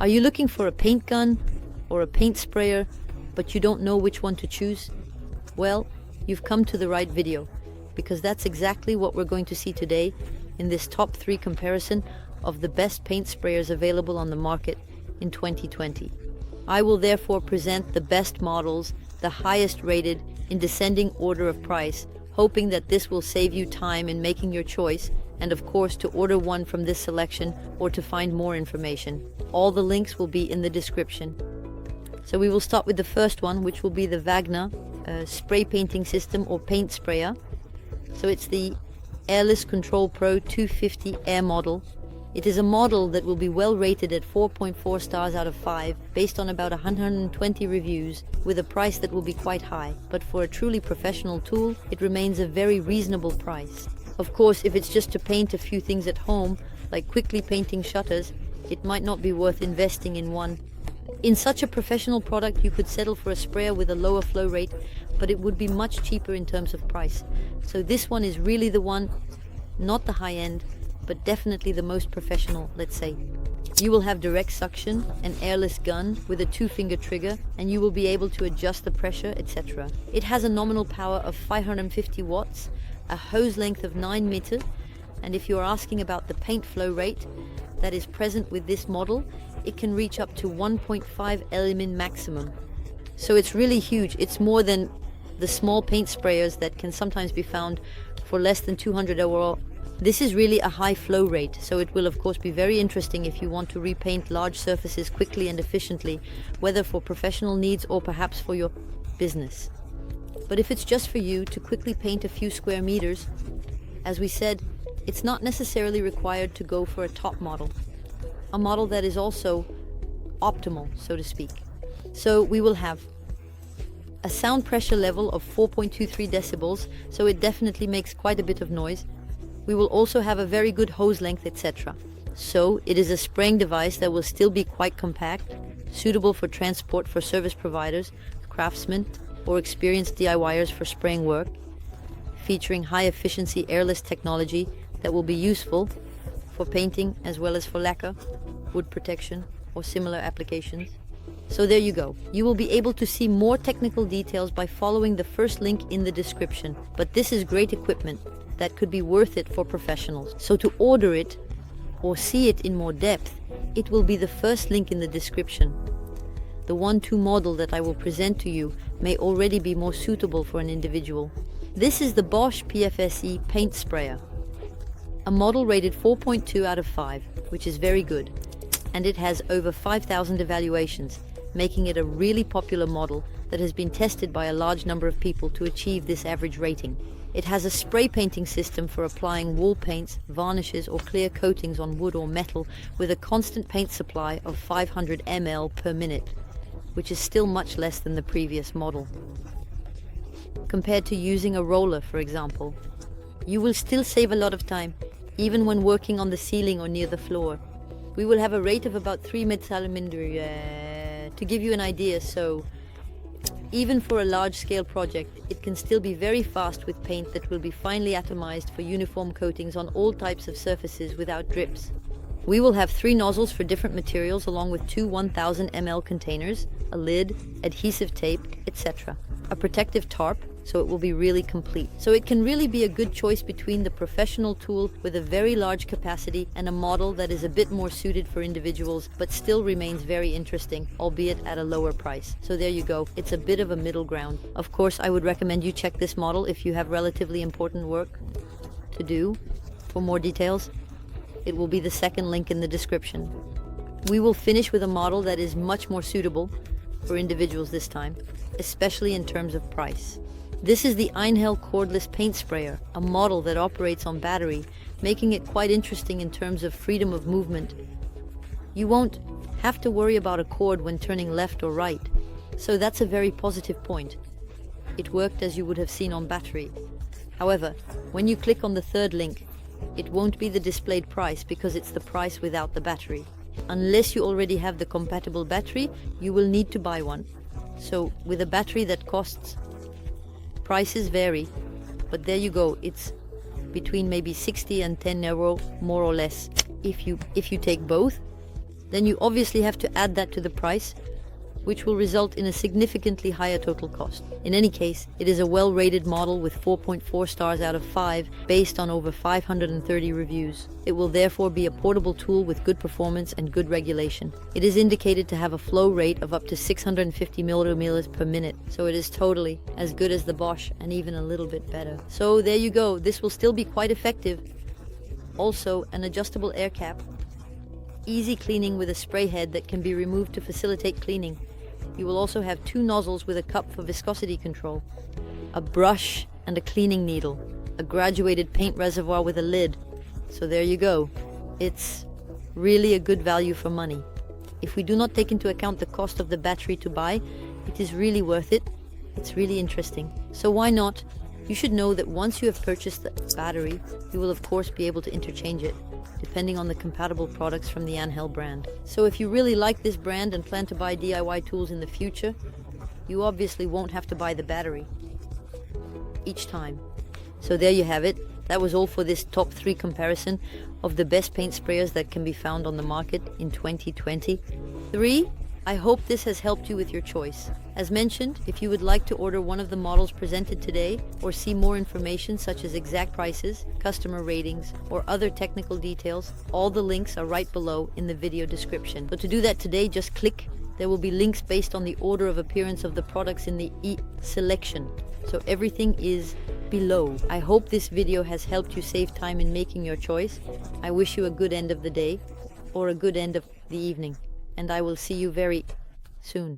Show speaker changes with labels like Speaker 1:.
Speaker 1: Are you looking for a paint gun or a paint sprayer, but you don't know which one to choose? Well, you've come to the right video, because that's exactly what we're going to see today in this top 3 comparison of the best paint sprayers available on the market in 2020. I will therefore present the best models, the highest rated, in descending order of price, hoping that this will save you time in making your choice, and of course to order one from this selection or to find more information. All the links will be in the description. So we will start with the first one, which will be the Wagner spray painting system or paint sprayer. So it's the Airless Control Pro 250 Air model. It is a model that will be well rated at 4.4 stars out of 5, based on about 120 reviews, with a price that will be quite high. But for a truly professional tool, it remains a very reasonable price. Of course, if it's just to paint a few things at home, like quickly painting shutters, it might not be worth investing in one. In such a professional product, you could settle for a sprayer with a lower flow rate, but it would be much cheaper in terms of price. So this one is really the one, not the high end, but definitely the most professional, let's say. You will have direct suction, an airless gun with a 2-finger trigger, and you will be able to adjust the pressure, etc. It has a nominal power of 550 watts, a hose length of 9 meters, and if you are asking about the paint flow rate that is present with this model, it can reach up to 1.5 element maximum. So it's really huge. It's more than the small paint sprayers that can sometimes be found for less than 200 euro. This is really a high flow rate, so it will of course be very interesting if you want to repaint large surfaces quickly and efficiently, whether for professional needs or perhaps for your business. But if it's just for you to quickly paint a few square meters, as we said, it's not necessarily required to go for a top model, a model that is also optimal, so to speak. So we will have a sound pressure level of 4.23 decibels, so it definitely makes quite a bit of noise. We will also have a very good hose length, etc. So it is a spraying device that will still be quite compact, suitable for transport for service providers, craftsmen, or experienced DIYers for spraying work, featuring high-efficiency airless technology that will be useful for painting as well as for lacquer, wood protection, or similar applications. So there you go. You will be able to see more technical details by following the first link in the description. But this is great equipment that could be worth it for professionals. So to order it or see it in more depth, it will be the first link in the description. The 1-2 model that I will present to you may already be more suitable for an individual. This is the Bosch PFS paint sprayer, a model rated 4.2 out of 5, which is very good, and it has over 5,000 evaluations, making it a really popular model that has been tested by a large number of people to achieve this average rating. It has a spray painting system for applying wall paints, varnishes or clear coatings on wood or metal with a constant paint supply of 500 ml per minute, which is still much less than the previous model. Compared to using a roller, for example, you will still save a lot of time, even when working on the ceiling or near the floor. We will have a rate of about 3 to give you an idea, so even for a large-scale project, it can still be very fast with paint that will be finely atomized for uniform coatings on all types of surfaces without drips. We will have 3 nozzles for different materials along with 2 1000 ml containers, a lid, adhesive tape, etc. A protective tarp, so it will be really complete. So it can really be a good choice between the professional tool with a very large capacity and a model that is a bit more suited for individuals but still remains very interesting, albeit at a lower price. So there you go, it's a bit of a middle ground. Of course, I would recommend you check this model if you have relatively important work to do. For more details, it will be the second link in the description. We will finish with a model that is much more suitable for individuals this time, especially in terms of price. This is the Einhell cordless paint sprayer, a model that operates on battery, making it quite interesting in terms of freedom of movement. You won't have to worry about a cord when turning left or right, so that's a very positive point. It worked as you would have seen on battery. However, when you click on the third link, it won't be the displayed price because it's the price without the battery. Unless you already have the compatible battery, you will need to buy one. So with a battery that costs, prices vary, but there you go, it's between maybe 60 and 10 euro more or less. If you take both, then you obviously have to add that to the price, which will result in a significantly higher total cost. In any case, it is a well-rated model with 4.4 stars out of 5 based on over 530 reviews. It will therefore be a portable tool with good performance and good regulation. It is indicated to have a flow rate of up to 650 milliliters per minute, so it is totally as good as the Bosch and even a little bit better. So there you go, this will still be quite effective. Also, an adjustable air cap, easy cleaning with a spray head that can be removed to facilitate cleaning. You will also have 2 nozzles with a cup for viscosity control, a brush and a cleaning needle, a graduated paint reservoir with a lid. So there you go. It's really a good value for money. If we do not take into account the cost of the battery to buy, it is really worth it. It's really interesting. So why not? You should know that once you have purchased the battery, you will of course be able to interchange it, depending on the compatible products from the Einhell brand. So if you really like this brand and plan to buy DIY tools in the future, you obviously won't have to buy the battery each time. So there you have it. That was all for this top 3 comparison of the best paint sprayers that can be found on the market in 2023. I hope this has helped you with your choice. As mentioned, if you would like to order one of the models presented today or see more information such as exact prices, customer ratings, or other technical details, all the links are right below in the video description. So to do that today, just click. There will be links based on the order of appearance of the products in the selection. So everything is below. I hope this video has helped you save time in making your choice. I wish you a good end of the day or a good end of the evening, and I will see you very soon.